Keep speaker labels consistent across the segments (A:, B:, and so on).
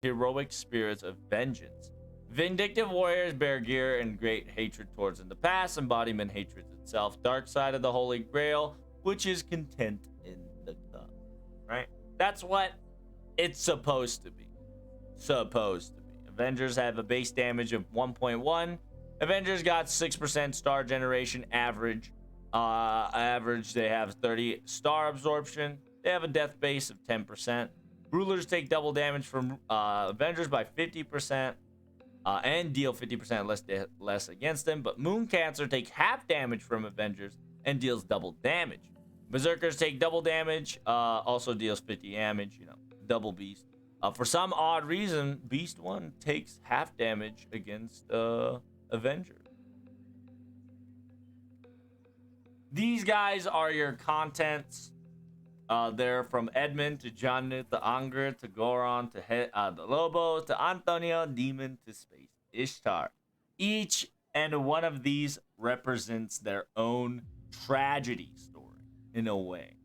A: heroic spirits of vengeance. Vindictive warriors bear gear and great hatred towards in the past, embodiment hatred itself. Dark side of the Holy Grail, which is content in the cup. Right? That's what it's supposed to be. Supposed to be. Avengers have a base damage of 1.1. Avengers got 6% star generation average. They have 30 star absorption. They have a death base of 10%. Rulers take double damage from Avengers by 50%. And deal 50% less against them. But Moon Cancer take half damage from Avengers and deals double damage. Berserkers take double damage, also deals 50 damage, double beast. For some odd reason, Beast 1 takes half damage against Avenger. These guys are your contents. They're from Edmund to John to Anger to Goron to the Lobo to Antonio, Demon to Space Ishtar. Each and one of these represents their own tragedy story in a way.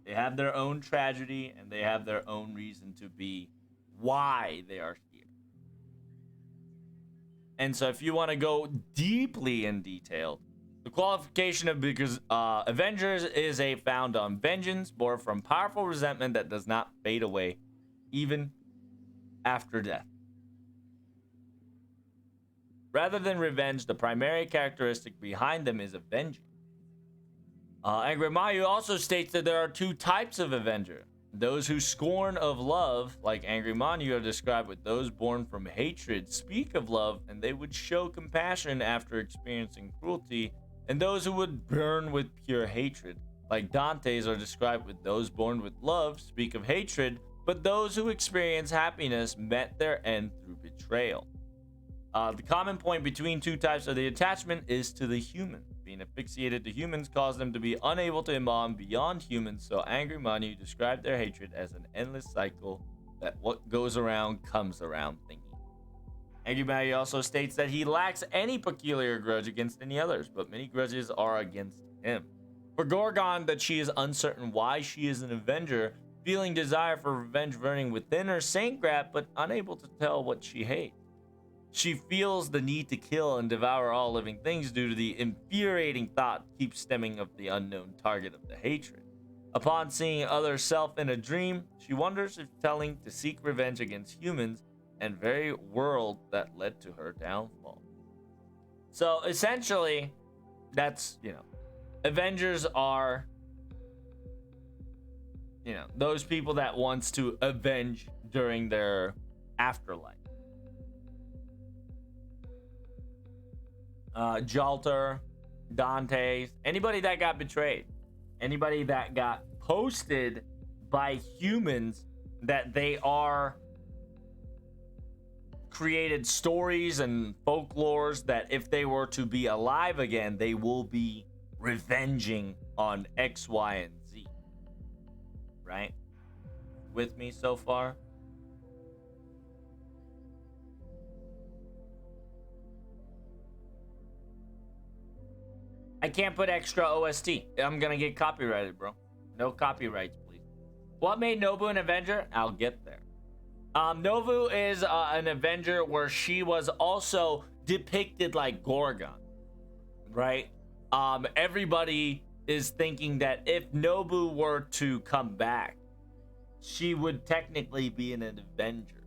A: They have their own tragedy and they have their own reason to be why they are here. And so if you want to go deeply in detail, the qualification of because Avengers is a found on vengeance, born from powerful resentment that does not fade away, even after death. Rather than revenge, the primary characteristic behind them is avenging. Angry Mayu also states that there are two types of Avenger. Those who scorn of love, like Angry Manu, are described with those born from hatred, speak of love, and they would show compassion after experiencing cruelty. And those who would burn with pure hatred, like Dante's, are described with those born with love, speak of hatred, but those who experience happiness met their end through betrayal. The common point between two types of the attachment is to the human. Being asphyxiated to humans caused them to be unable to embalm beyond humans, so Angry Manu described their hatred as an endless cycle that what goes around comes around thingy. Angry Manu also states that he lacks any peculiar grudge against any others, but many grudges are against him. For Gorgon, that she is uncertain why she is an Avenger, feeling desire for revenge burning within her Saint Grap, but unable to tell what she hates. She feels the need to kill and devour all living things due to the infuriating thought keeps stemming of the unknown target of the hatred. Upon seeing other self in a dream, she wonders if telling to seek revenge against humans and very world that led to her downfall. So essentially, that's, Avengers are, those people that wants to avenge during their afterlife. Jalter, Dante, anybody that got betrayed, anybody that got posted by humans that they are created stories and folklores that if they were to be alive again, they will be revenging on X, Y, and Z. Right? With me so far? I can't put extra OST. I'm gonna get copyrighted, bro. No copyrights, please. What made Nobu an Avenger? I'll get there. Nobu is an Avenger where she was also depicted like Gorgon, right? Everybody is thinking that if Nobu were to come back, she would technically be an Avenger.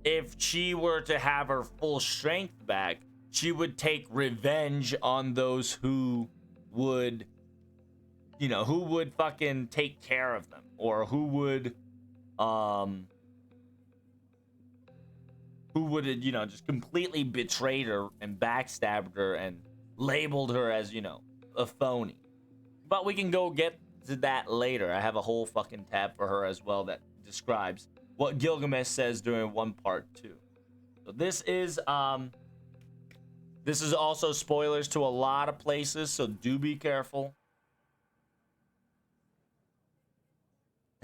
A: If she were to have her full strength back, she would take revenge on those who would, who would fucking take care of them, or who would just completely betrayed her and backstabbed her and labeled her as, a phony. But we can go get to that later. I have a whole fucking tab for her as well that describes what Gilgamesh says during one part 2. So this is also spoilers to a lot of places, so do be careful.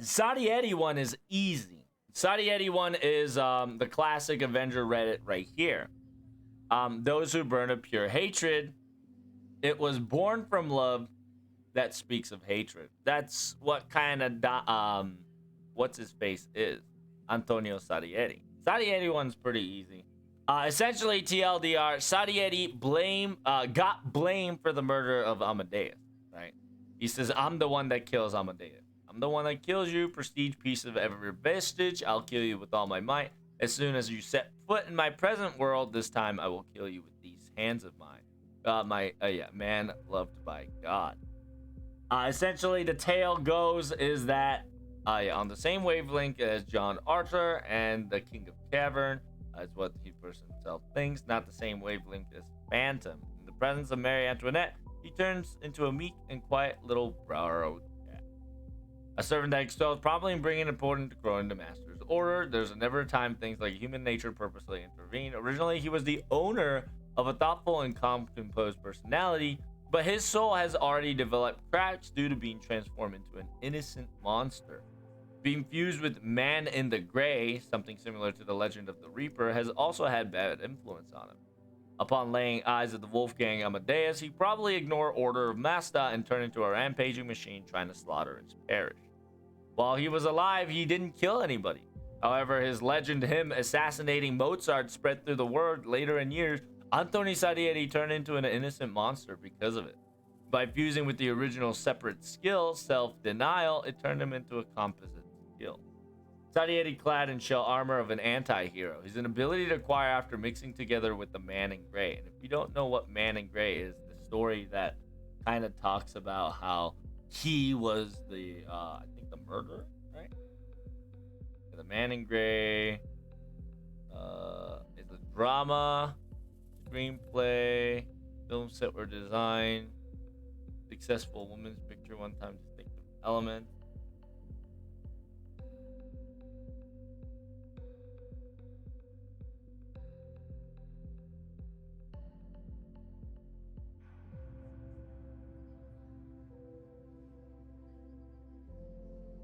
A: Sadieti one is easy. Sadieti one is the classic Avenger Reddit right here. Those who burn of pure hatred. It was born from love that speaks of hatred. That's what kind of what's his face is. Antonio Sadieti. Sadieti one's pretty easy. Essentially, TLDR, Sadieti got blamed for the murder of Amadeus, right? He says, I'm the one that kills Amadeus. I'm the one that kills you, prestige piece of every vestige. I'll kill you with all my might. As soon as you set foot in my present world, this time I will kill you with these hands of mine. Man loved by God. Essentially, the tale goes is that on the same wavelength as John Arthur and the King of Cavern, is what he himself thinks, not the same wavelength as Phantom. In the presence of Marie Antoinette, he turns into a meek and quiet little borrowed cat. A servant that excels promptly in bringing important growing to master's order. There's never a time things like human nature purposely intervene. Originally, he was the owner of a thoughtful and calm, composed personality, but his soul has already developed cracks due to being transformed into an innocent monster. Being fused with Man in the Gray, something similar to the legend of the Reaper, has also had bad influence on him. Upon laying eyes at the Wolfgang Amadeus, he probably ignored order of Masta and turned into a rampaging machine trying to slaughter his parish. While he was alive, he didn't kill anybody. However, his legend, him assassinating Mozart, spread through the world later in years. Antoni Sadieti turned into an innocent monster because of it. By fusing with the original separate skill, self-denial, it turned him into a composite skill. Sadieti clad in shell armor of an anti-hero. He's an ability to acquire after mixing together with the Man in Gray. And if you don't know what Man in Gray is, the story that kind of talks about how he was the, I think the murderer, right? The Man in Gray is a drama, screenplay, film set or design, successful woman's picture, one-time distinctive element.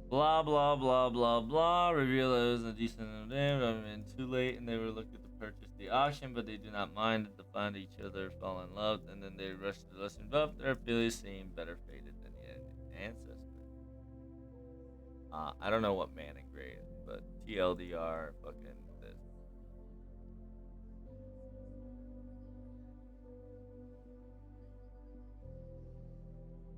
A: Blah blah blah blah blah. Reveal that it was a decent name. I've been too late, and they were looking to purchase the auction, but they do not mind to find each other, fall in love, and then they rush to listen. But their feelings seem better fated than the ancestors. I don't know what Man in Gray is, but TLDR, fucking this.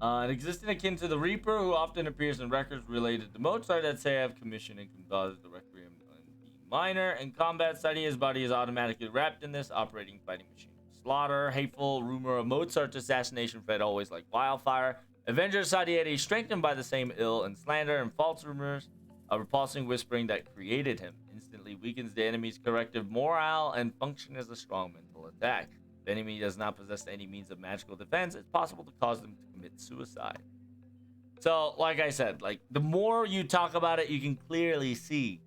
A: An existence akin to the Reaper, who often appears in records related to Mozart that say have commissioned and composed the Requiem in B minor. In combat, Sadieti's body is automatically wrapped in this operating fighting machine. Slaughter, hateful rumor of Mozart's assassination spread always like wildfire. Avenger Sadieti, strengthened by the same ill and slander and false rumors, a repulsing whispering that created him, instantly weakens the enemy's corrective morale and function as a strong mental attack. If the enemy does not possess any means of magical defense, it's possible to cause them to commit suicide. So, like I said, like the more you talk about it, you can clearly see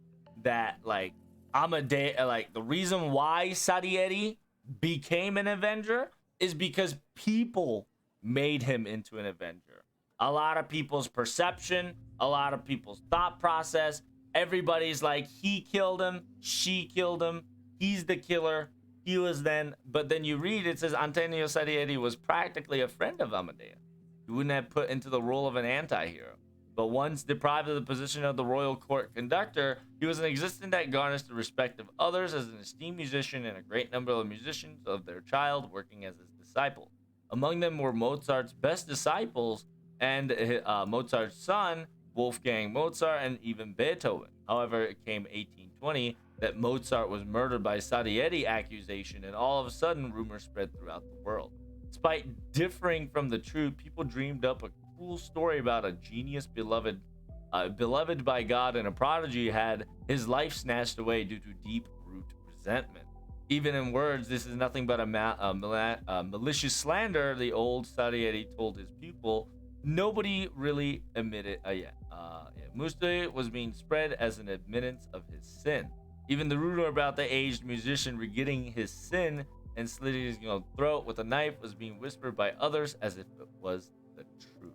A: that like Amadeus, like the reason why Sadieti became an Avenger is because people made him into an Avenger. A lot of people's perception, a lot of people's thought process. Everybody's like, he killed him, she killed him, he's the killer. He was then, but then you read, it says Antonio Sadieti was practically a friend of Amadeus. He wouldn't have put into the role of an anti-hero. But once deprived of the position of the royal court conductor, he was an existence that garnished the respect of others as an esteemed musician and a great number of musicians of their child working as his disciple. Among them were Mozart's best disciples and Mozart's son, Wolfgang Mozart, and even Beethoven. However, it came 1820 that Mozart was murdered by Sadieti accusation, and all of a sudden, rumors spread throughout the world. Despite differing from the truth, people dreamed up a cruel story about a genius beloved by God and a prodigy had his life snatched away due to deep-root resentment. Even in words, this is nothing but a malicious slander, the old Sadieti told his pupil. Nobody really admitted yet. Muste was being spread as an admittance of his sin. Even the rumor about the aged musician regretting his sin and slitting his throat with a knife was being whispered by others as if it was the truth.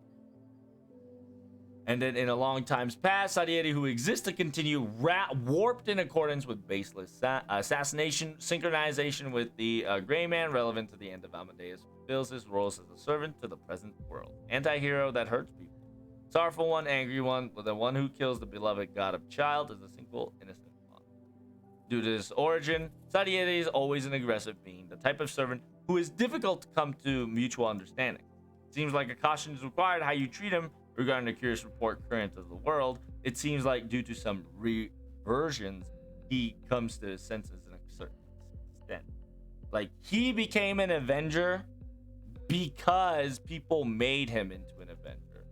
A: And then in a long times past, Sadieti, who exists to continue, warped in accordance with baseless assassination, synchronization with the Gray Man, relevant to the end of Amadeus, fulfills his roles as a servant to the present world. Anti-hero that hurts people. Sorrowful one, angry one, with the one who kills the beloved god of child is a single innocent one. Due to his origin, Satiety is always an aggressive being, the type of servant who is difficult to come to mutual understanding. Seems like a caution is required how you treat him regarding the curious report current of the world. It seems like due to some reversions, he comes to his senses in a certain extent. Like, he became an Avenger because people made him into an Avenger.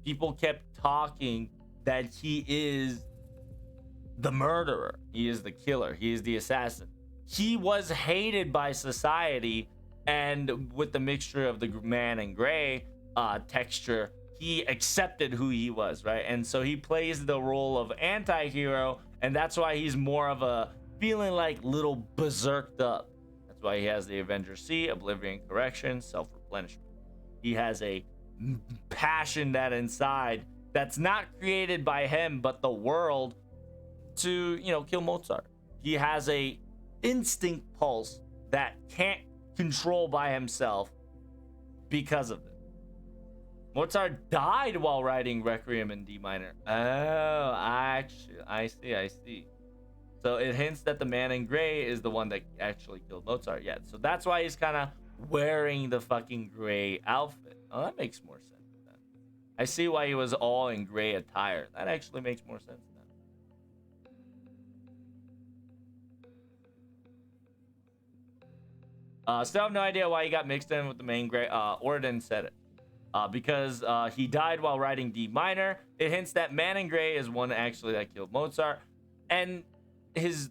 A: People kept talking that he is the murderer, he is the killer, he is the assassin. He was hated by society, and with the mixture of the man in gray texture, he accepted who he was, right? And so he plays the role of anti-hero, and that's why he's more of a feeling like little berserked up. That's why he has the Avenger C, Oblivion Correction, Self-Replenishment. He has a passion that inside that's not created by him, but the world, to, you know, kill Mozart. He has a instinct pulse that can't control by himself because of it. Mozart died while writing Requiem in D minor. Oh, actually, I see. So it hints that the man in gray is the one that actually killed Mozart. Yeah, so that's why he's kind of wearing the fucking gray outfit. Oh, that makes more sense then. I see why he was all in gray attire. That actually makes more sense then. Still have no idea why he got mixed in with the main gray. Orden said it. Because he died while writing D minor. It hints that man in gray is one actually that killed Mozart. And he's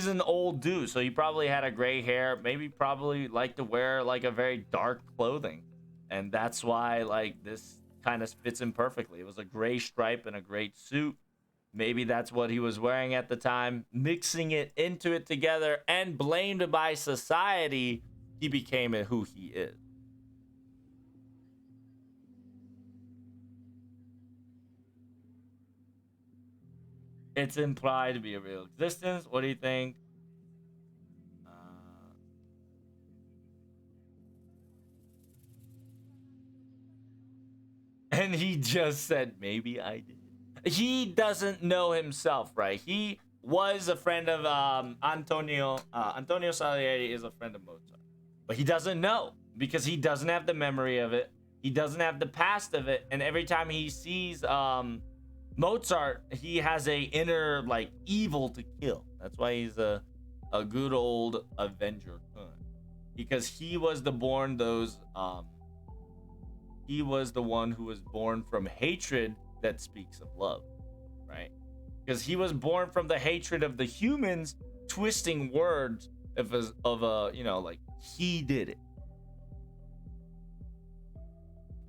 A: an old dude, so he probably had a gray hair, maybe probably liked to wear like a very dark clothing, and that's why like this kind of fits him perfectly. It was a gray stripe and a great suit. Maybe that's what he was wearing at the time. Mixing it into it together and blamed by society, he became who he is. It's implied to be a real existence. What do you think? And he just said, maybe I did. He doesn't know himself, right? He was a friend of Antonio. Antonio Salieri is a friend of Mozart. But he doesn't know because he doesn't have the memory of it. He doesn't have the past of it. And every time he sees Mozart, he has a inner like evil to kill. That's why he's a good old Avenger, because he was the one who was born from hatred that speaks of love, right? Because he was born from the hatred of the humans twisting words of you know, like he did it,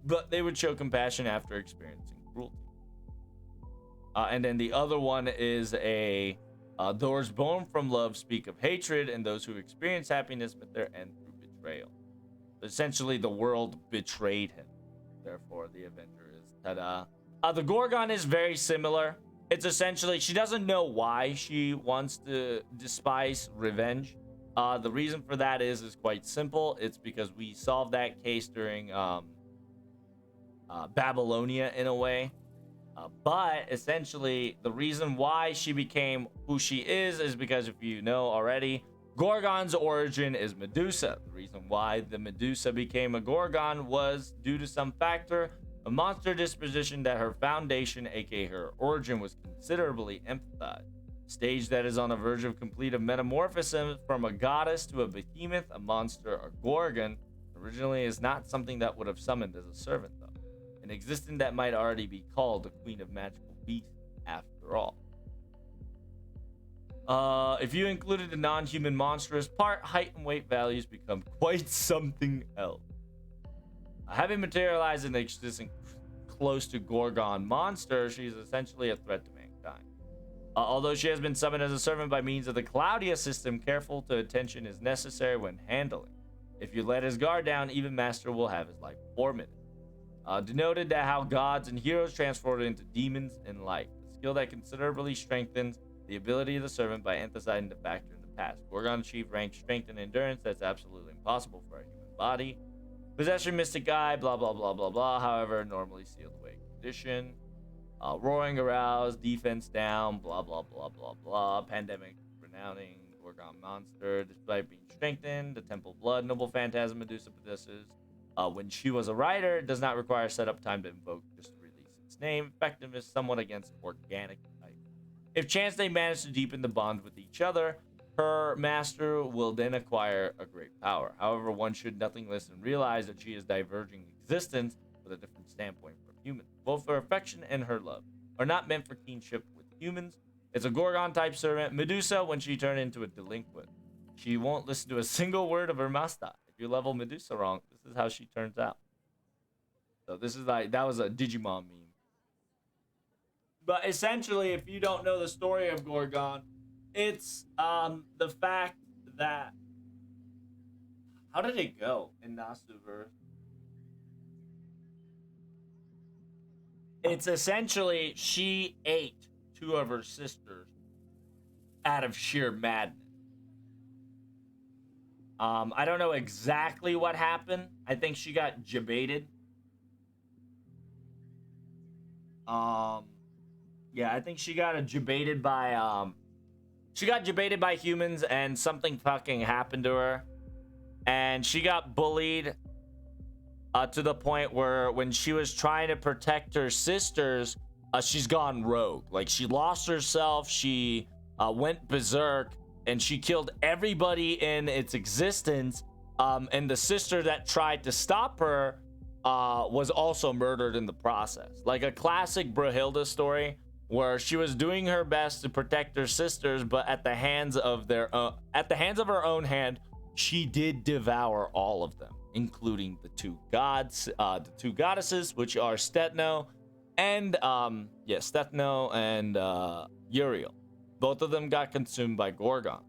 A: but they would show compassion after experiencing cruelty. And then the other one is those born from love speak of hatred, and those who experience happiness met their end through betrayal. Essentially, the world betrayed him. Therefore, the Avenger is ta-da. The Gorgon is very similar. It's essentially, she doesn't know why she wants to despise revenge. The reason for that is quite simple. It's because we solved that case during Babylonia in a way. But essentially, the reason why she became who she is because, if you know already, Gorgon's origin is Medusa. The reason why the Medusa became a Gorgon was due to some factor, a monster disposition that her foundation, aka her origin, was considerably emphasized. Stage that is on the verge of complete metamorphosis from a goddess to a behemoth, a monster, a Gorgon, originally is not something that would have summoned as a servant, though. An existence that might already be called the Queen of Magical Beasts, after all. If you included the non-human monstrous part, height and weight values become quite something else. Having materialized in the existing close to Gorgon monster, she's essentially a threat to mankind. Although she has been summoned as a servant by means of the Claudia system, careful to attention is necessary when handling. If you let his guard down, even Master will have his life forfeited. Denoted that how gods and heroes transformed into demons in life. A skill that considerably strengthens the ability of the servant by emphasizing the factor in the past. Gorgon achieved rank strength and endurance that's absolutely impossible for a human body. Possession, mystic eye, blah blah blah blah blah. However, normally sealed away condition. Roaring aroused, defense down, blah blah blah blah blah. Pandemic renouncing Gorgon monster. Despite being strengthened, the Temple of Blood, noble phantasm Medusa possesses. When she was a rider, it does not require setup time to invoke, just to release its name. Effectiveness somewhat against organic type. If chance they manage to deepen the bond with each other, her master will then acquire a great power. However, one should nothing less than realize that she is diverging existence with a different standpoint from humans. Both her affection and her love are not meant for kinship with humans. It's a Gorgon-type servant, Medusa, when she turned into a delinquent. She won't listen to a single word of her master. If you level Medusa wrong, this is how she turns out. So this is like, that was a Digimon meme. But essentially, if you don't know the story of Gorgon, it's the fact that, how did it go in Nasuverse? It's essentially she ate two of her sisters out of sheer madness. I don't know exactly what happened. I think she got jebaited. Yeah, I think she got jebaited by humans, and something fucking happened to her, and she got bullied to the point where when she was trying to protect her sisters, she's gone rogue. Like, she lost herself, she went berserk, and she killed everybody in its existence. And the sister that tried to stop her was also murdered in the process. Like a classic Brahilda story, where she was doing her best to protect her sisters, but at the hands of her own hand, she did devour all of them, including the two gods, the two goddesses, which are Stetno and Stetno and Uriel. Both of them got consumed by Gorgon.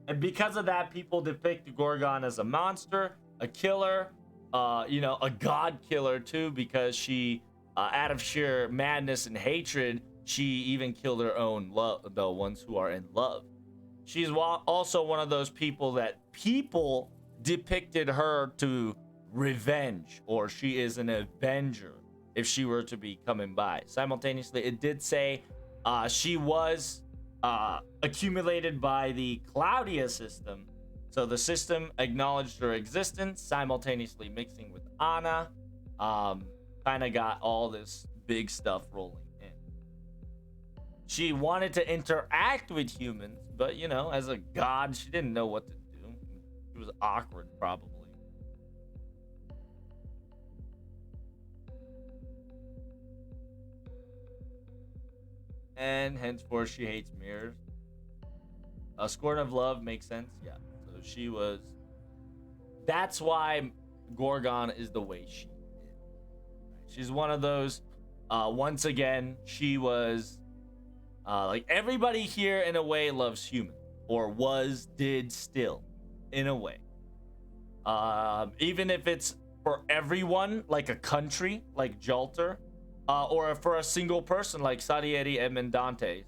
A: And because of that, people depict Gorgon as a monster, a killer, a god killer too, because she, out of sheer madness and hatred, she even killed her own love, the ones who are in love. She's also one of those people that people depicted her to revenge, or she is an Avenger if she were to be coming by. Simultaneously, it did say she was accumulated by the Claudia system. So the system acknowledged her existence, simultaneously mixing with Anna. Kind of got all this big stuff rolling in. She wanted to interact with humans, but as a god, she didn't know what to do. It was awkward, probably. And henceforth, she hates mirrors. A scorn of love makes sense, yeah. So she was. That's why Gorgon is the way she is. She's one of those. Once again, she was. Like everybody here, in a way, loves human, or did still, in a way. Even if it's for everyone, like a country, like Jalter. Or for a single person like Salieri and Mendantes,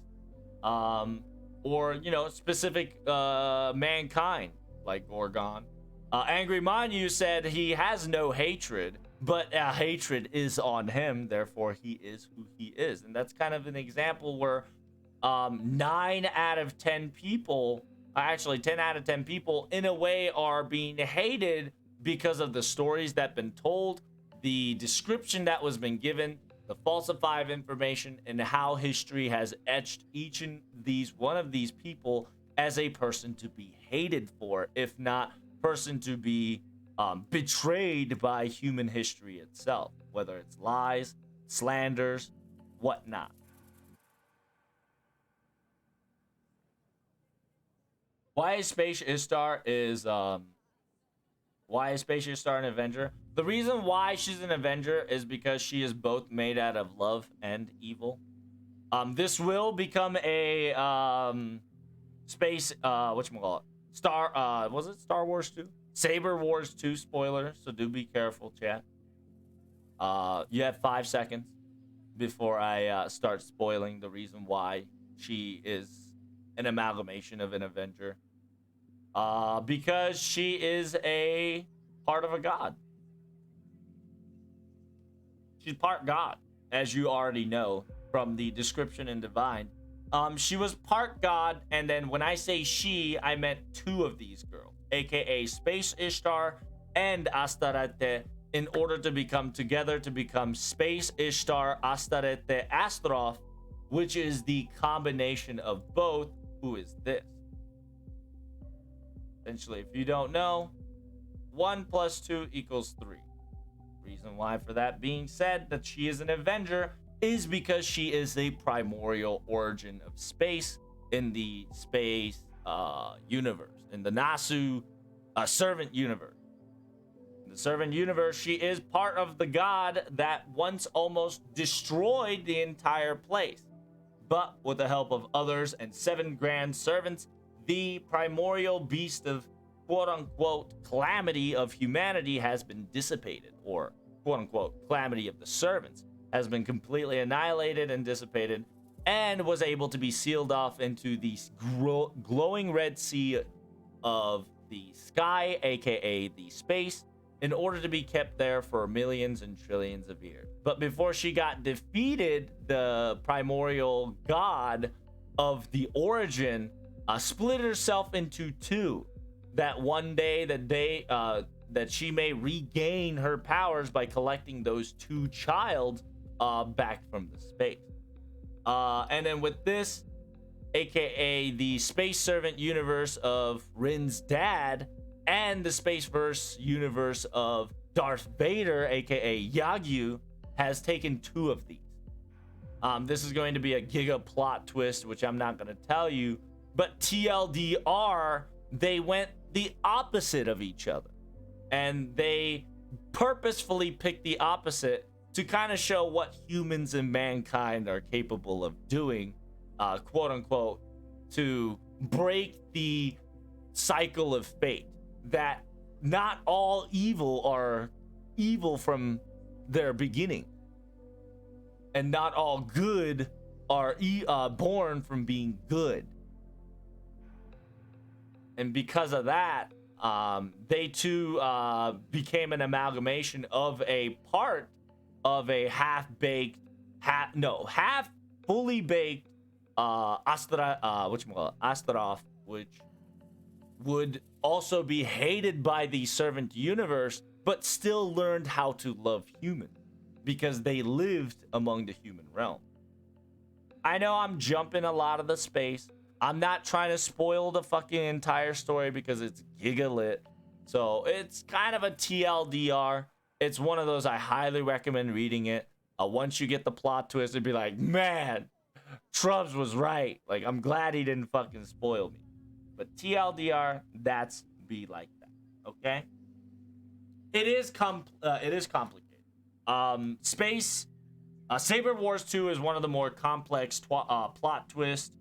A: or specific mankind like Gorgon. Angry Manu said he has no hatred, but hatred is on him, therefore he is who he is. And that's kind of an example where 9 out of 10 people, actually 10 out of 10 people, in a way, are being hated because of the stories that been told, the description that was been given, the falsified information, and how history has etched each and one of these people as a person to be hated for, if not person to be betrayed by human history itself, whether it's lies, slanders, whatnot. Why is Space Ishtar an Avenger? The reason why she's an Avenger is because she is both made out of love and evil. This will become a space whatchamacallit? Was it Star Wars 2? Saber Wars 2 spoiler, so do be careful, chat. You have 5 seconds before I start spoiling the reason why she is an amalgamation of an Avenger. Because she is a part of a god. She's part god, as you already know from the description in Divine. She was part god, and then when I say she, I meant two of these girls, aka Space Ishtar and Astarete, in order to become together to become Space Ishtar Astarete Astroth, which is the combination of both. Who is this? Essentially, if you don't know, 1 + 2 = 3. Reason why for that being said that she is an Avenger is because she is the primordial origin of space in the space universe, in the Nasu servant universe. In the servant universe, she is part of the god that once almost destroyed the entire place. But with the help of others and 7 grand servants, the primordial beast of quote-unquote calamity of humanity has been dissipated, or quote-unquote calamity of the servants has been completely annihilated and dissipated, and was able to be sealed off into the glowing red sea of the sky, aka the space, in order to be kept there for millions and trillions of years. But before she got defeated, the primordial god of the origin split herself into two, that one day that she may regain her powers by collecting those two childs back from the space. And then with this, aka the space servant universe of Rin's dad, and the Spaceverse universe of Darth Vader, aka Yagyu, has taken 2 of these. This is going to be a giga plot twist, which I'm not going to tell you, but TLDR, they went the opposite of each other. And they purposefully picked the opposite to kind of show what humans and mankind are capable of doing, quote unquote, to break the cycle of fate. That not all evil are evil from their beginning, and not all good are born from being good. And because of that, they too became an amalgamation of a part of a half fully baked Astaroth, which would also be hated by the servant universe, but still learned how to love humans because they lived among the human realm. I know I'm jumping a lot of the space. I'm not trying to spoil the fucking entire story because it's giga lit. So it's kind of a TLDR. It's one of those I highly recommend reading it. Once you get the plot twist, it'd be like, man, Trubs was right. Like, I'm glad he didn't fucking spoil me. But TLDR, that's be like that. Okay? It is complicated. Space Saber Wars 2 is one of the more complex plot twists.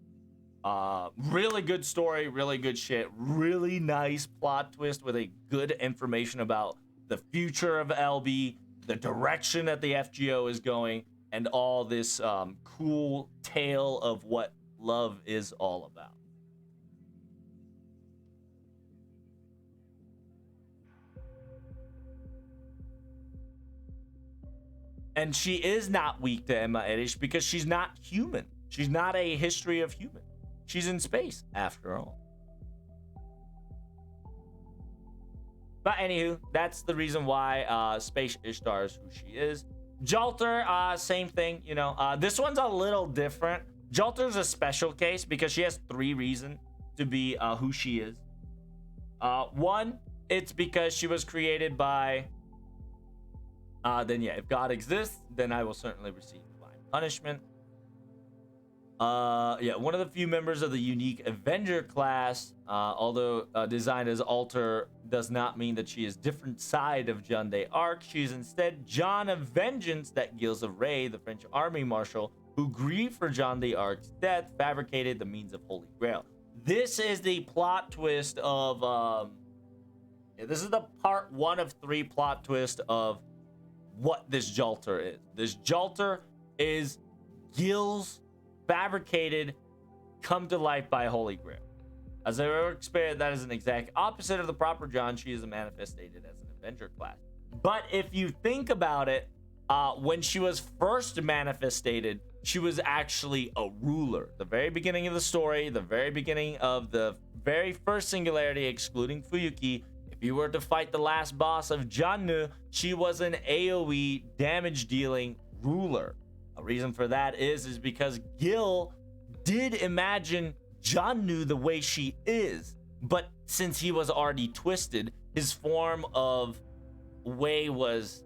A: Really good story, really good shit, really nice plot twist with a good information about the future of LB, the direction that the FGO is going, and all this cool tale of what love is all about. And she is not weak to Emma Edish because she's not human. She's not a history of human. She's in space, after all. But anywho, that's the reason why Space Ishtar is who she is. Jalter, same thing, you know. This one's a little different. Jalter's a special case because she has 3 reasons to be who she is. 1, it's because she was created by... then yeah, if God exists, then I will certainly receive divine punishment. Yeah, one of the few members of the unique Avenger class, although designed as Alter, does not mean that she is different side of Jeanne d'Arc. She is instead John of Vengeance, that Gilles of Ray, the French army marshal, who grieved for Jeanne d'Arc's death, fabricated the means of Holy Grail. This is the plot twist of, this is the part 1 of 3 plot twist of what this Jalter is. This Jalter is Gilles fabricated, come to life by Holy Grail. As I ever experienced, that is an exact opposite of the proper John. She is manifested as an Avenger class. But if you think about it, when she was first manifested, she was actually a ruler. The very beginning of the story, the very beginning of the very first singularity, excluding Fuyuki, if you were to fight the last boss of Jannu, she was an AoE damage dealing ruler. A reason for that is because Gil did imagine Jannu the way she is, but since he was already twisted, his form of way was,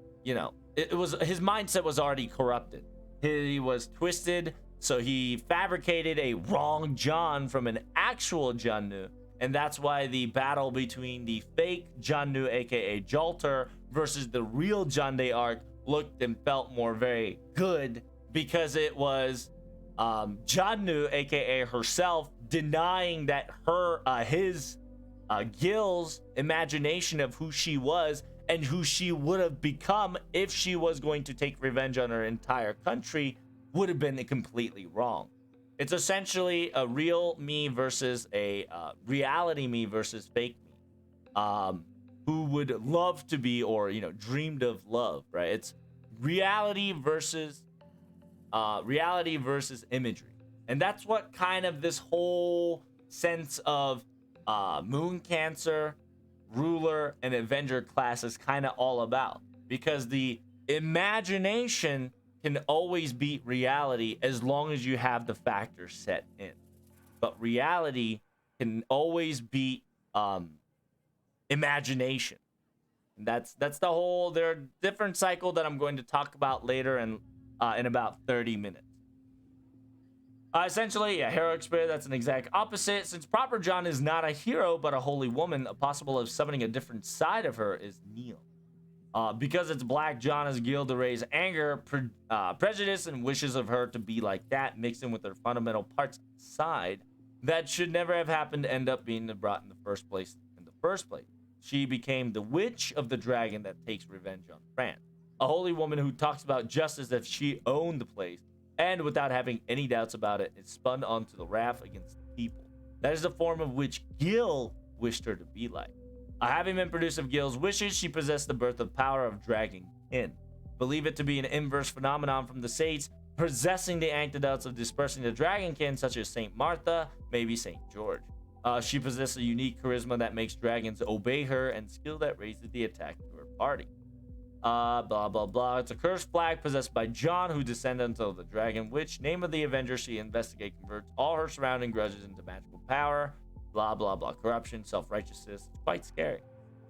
A: it was, his mindset was already corrupted. He was twisted, so he fabricated a wrong John from an actual Jannu, and that's why the battle between the fake Jannu, aka Jalter, versus the real Jande arc looked and felt more very good, because it was Jannu, aka herself, denying that his Gil's imagination of who she was and who she would have become if she was going to take revenge on her entire country would have been completely wrong. It's essentially a real me versus a reality me versus fake me, who would love to be, or dreamed of love, right? It's reality versus imagery, and that's what kind of this whole sense of Moon Cancer, Ruler, and Avenger class is kind of all about, because the imagination can always beat reality as long as you have the factors set in, but reality can always beat imagination. And that's the whole, there are different cycle that I'm going to talk about later in about 30 minutes. Essentially, yeah, heroic spirit, that's an exact opposite. Since proper John is not a hero, but a holy woman, a possible of summoning a different side of her is Neil. Because it's Black John as Gil de Ray's anger, prejudice, and wishes of her to be like that, mixed in with her fundamental parts side, that should never have happened to end up being brought in the first place. She became the witch of the dragon that takes revenge on France. A holy woman who talks about justice as if she owned the place, and without having any doubts about it, is spun onto the wrath against the people. That is the form of which Gil wished her to be like. Having been produced of Gil's wishes, she possessed the birth of power of dragon kin. Believe it to be an inverse phenomenon from the saints, possessing the antidotes of dispersing the dragon kin, such as Saint Martha, maybe Saint George. She possessed a unique charisma that makes dragons obey her, and skill that raises the attack to her party. Blah blah blah. It's a cursed flag possessed by John, who descendant of the dragon witch. Name of the Avenger she investigates converts all her surrounding grudges into magical power. Blah blah blah. Corruption, self-righteousness. It's quite scary.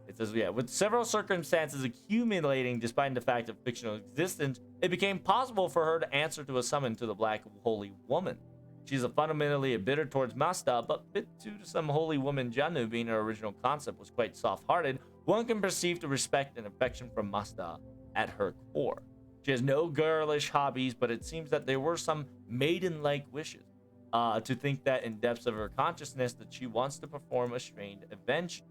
A: It says, yeah, with several circumstances accumulating despite the fact of fictional existence, it became possible for her to answer to a summon to the Black Holy Woman. She's fundamentally bitter towards Masta, but bit to some holy woman Jannu, being her original concept, was quite soft-hearted. One can perceive the respect and affection from Masta at her core. She has no girlish hobbies, but it seems that there were some maiden-like wishes. To think that in depths of her consciousness that she wants to perform a strained avenge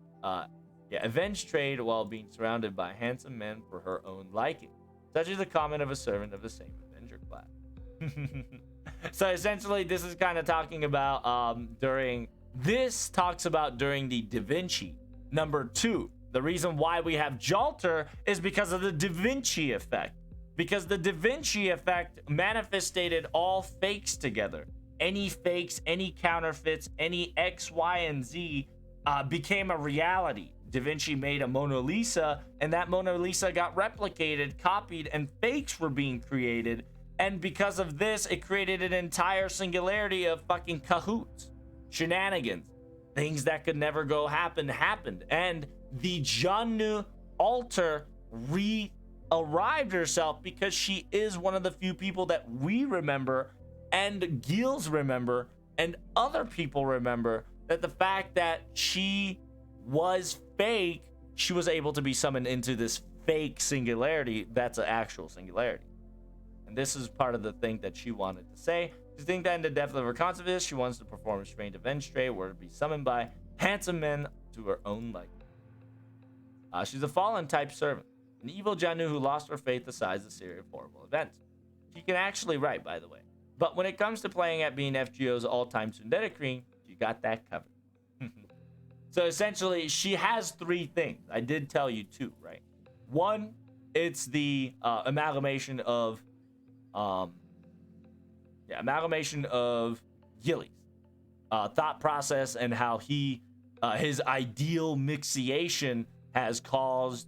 A: trade while being surrounded by handsome men for her own liking. Such is the comment of a servant of the same Avenger class. So essentially, this is kind of talking about during the Da Vinci number 2. The reason why we have Jalter is because of the Da Vinci effect. Because the Da Vinci effect manifested all fakes together. Any fakes, any counterfeits, any X, Y, and Z became a reality. Da Vinci made a Mona Lisa, and that Mona Lisa got replicated, copied, and fakes were being created. And because of this, it created an entire singularity of fucking cahoots, shenanigans, things that could never go happened. And the Jannu altar re-arrived herself because she is one of the few people that we remember, and Gil's remember, and other people remember, that the fact that she was fake, she was able to be summoned into this fake singularity that's an actual singularity. And this is part of the thing that she wanted to say. To think that in the depth of her consciousness, she wants to perform a strange avenge trade where to be summoned by handsome men to her own liking. She's a fallen type servant, an evil Jannu who lost her faith besides a series of horrible events. She can actually write, by the way. But when it comes to playing at being FGO's all-time Tsundere Queen, she got that covered. So essentially, she has 3 things. I did tell you 2, right? 1, it's the amalgamation of Yeah, amalgamation of Gilly's thought process and how he his ideal mixiation has caused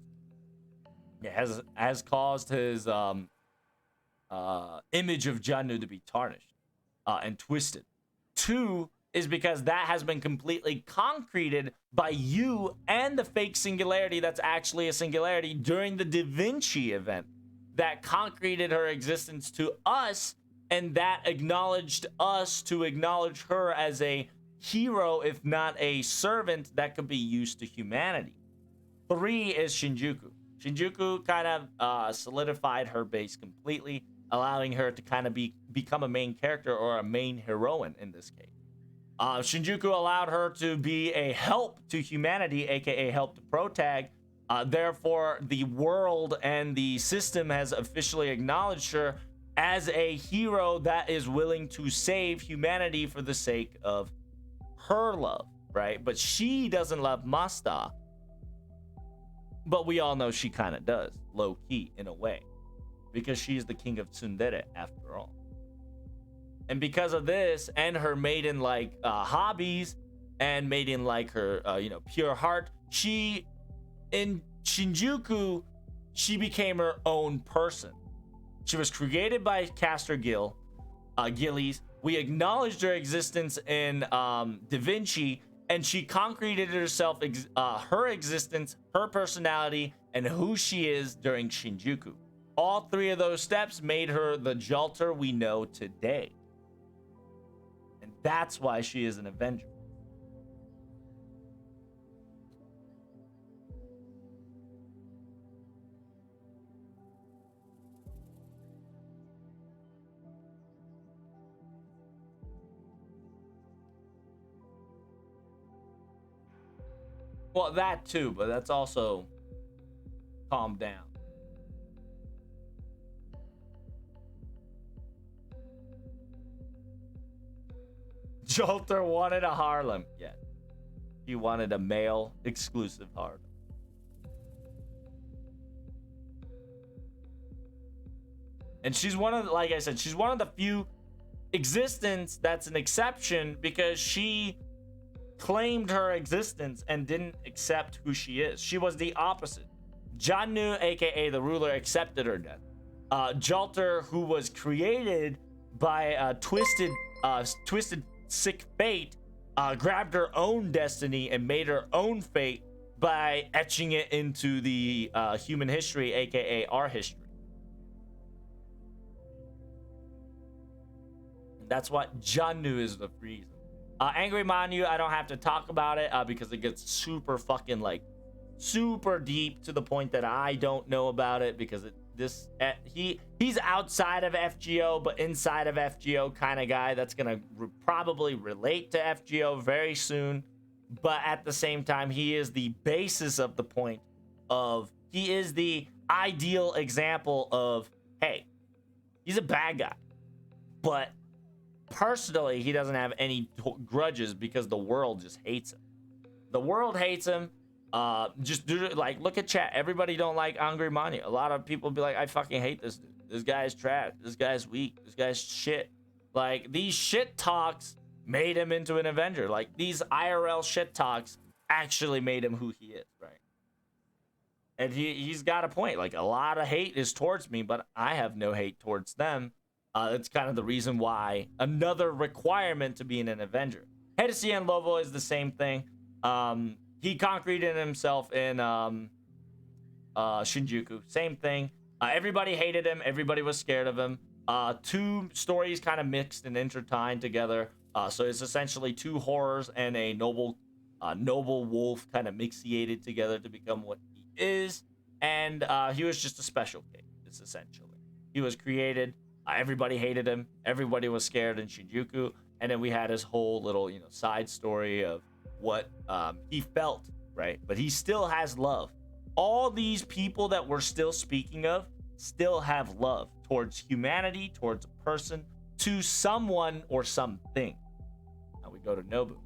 A: has caused his image of Jannu to be tarnished and twisted. Two is because that has been completely concreted by you and the fake singularity that's actually a singularity during the Da Vinci event that concreted her existence to us, and that acknowledged us to acknowledge her as a hero, if not a servant that could be used to humanity. Three is Shinjuku. Shinjuku kind of solidified her base completely, allowing her to kind of become a main character or a main heroine in this case. Shinjuku allowed her to be a help to humanity, aka help to protag. Therefore, the world and the system has officially acknowledged her as a hero that is willing to save humanity for the sake of her love, right? But she doesn't love Masta. But we all know she kind of does, low key in a way, because she's the king of Tsundere after all. And because of this and her maiden-like hobbies and maiden-like her, pure heart, in Shinjuku, she became her own person. She was created by Castor Gillies. We acknowledged her existence in Da Vinci, and she concreted herself, her existence, her personality, and who she is during Shinjuku. All three of those steps made her the Jalter we know today. And that's why she is an Avenger. Well, that too, but that's also calm down. Jolter wanted a Harlem. Yeah. He wanted a male exclusive Harlem. And she's one of the, like I said, she's one of the few existence that's an exception because she claimed her existence and didn't accept who she is. She was the opposite. Jannu, aka the ruler, accepted her death. Jalter, who was created by twisted sick fate, grabbed her own destiny and made her own fate by etching it into the human history, aka our history. That's what Jannu is the reason. Angry Manu, I don't have to talk about it because it gets super fucking super deep to the point that I don't know about it because he's outside of FGO but inside of FGO kind of guy that's gonna probably relate to FGO very soon, but at the same time he is the basis of the point of he is the ideal example of, hey, he's a bad guy, but personally he doesn't have any grudges because the world just hates him. The world hates him. Look at chat. Everybody don't like Angry Manu. A lot of people be like, I fucking hate this dude. This guy's trash. This guy's weak. This guy's shit. Like, these shit talks made him into an Avenger. Like, these IRL shit talks actually made him who he is, right? And he's got a point. Like, a lot of hate is towards me, but I have no hate towards them. That's kind of the reason why another requirement to being an Avenger. Hedesi and Lovo is the same thing. He concreted himself in Shinjuku. Same thing. Everybody hated him. Everybody was scared of him. Two stories kind of mixed and intertwined together. So it's essentially two horrors and a noble wolf kind of mixiated together to become what he is. And he was just a special case, essentially. He was created. Everybody hated him. Everybody was scared in Shinjuku. And then we had his whole little, side story of what he felt, right? But he still has love. All these people that we're still speaking of still have love towards humanity, towards a person, to someone or something. Now we go to Nobu.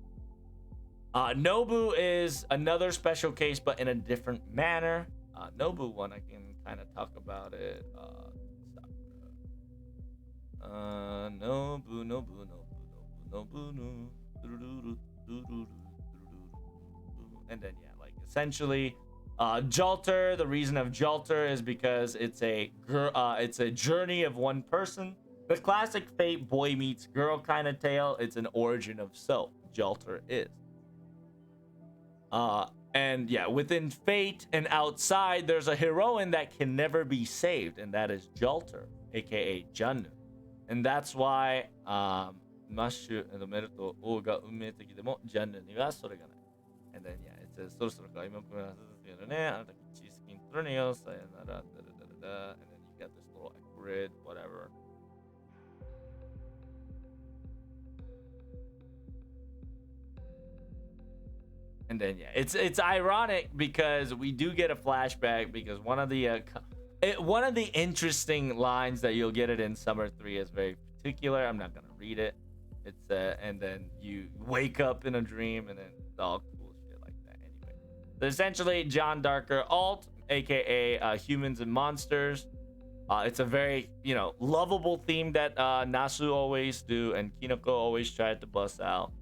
A: Nobu is another special case, but in a different manner. Nobu one, I can kind of talk about it. Nobu, Nobu, Nobu, Nobu, Nobu, Nobu. And then yeah, like essentially, Jalter. The reason of Jalter is because it's a journey of one person. The classic Fate boy meets girl kind of tale. It's an origin of self. Jalter is. And yeah, within Fate and outside, there's a heroine that can never be saved, and that is Jalter, aka Jannu. And that's why, Mashu and Omeruto O ga unmei teki demo Jannu ni wa sore ga nai. And then yeah, it says sorosoro kaimaku na hasasu ne, anata kichi suki ni toru ne yo, sayonara, da da da da da. And then you got this little grid, whatever. And then yeah, it's ironic because we do get a flashback because one of the interesting lines that you'll get it in Summer 3 is very particular. I'm not gonna read it. It's and then you wake up in a dream and then it's all cool shit like that. Anyway, so essentially John Darker alt, aka Humans and Monsters. It's a very lovable theme that Nasu always do and Kinoko always tried to bust out.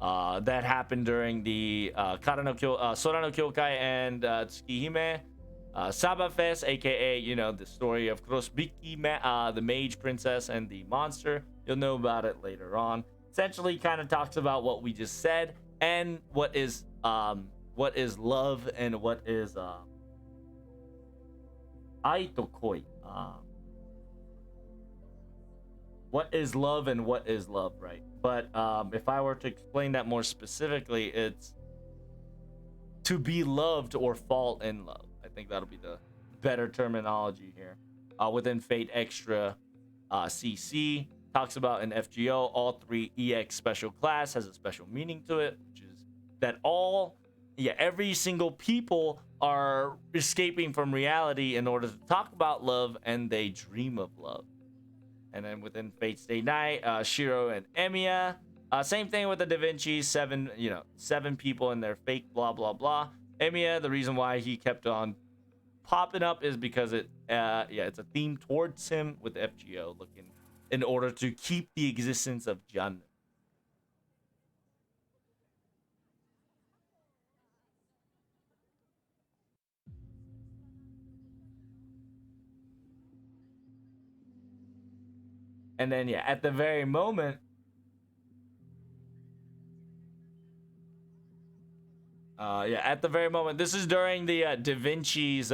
A: That happened during the Sora no Kyokai and Tsukihime Saba Fest, aka the story of Kurosbiki, the mage princess and the monster. You'll know about it later on. Essentially, kind of talks about what we just said and what is love and what is ai to koi. What is love and what is love, right? But if I were to explain that more specifically, it's to be loved or fall in love. I think that'll be the better terminology here. Within Fate Extra CC, talks about an FGO, all 3 EX special class has a special meaning to it, which is that every single people are escaping from reality in order to talk about love, and they dream of love. And then within Fate Stay Night, Shiro and Emiya. Same thing with the Da Vinci, 7 people in their fake blah blah blah. Emiya, the reason why he kept on popping up is because it's a theme towards him with FGO looking in order to keep the existence of Jun. And then at the very moment, this is during the Da Vinci's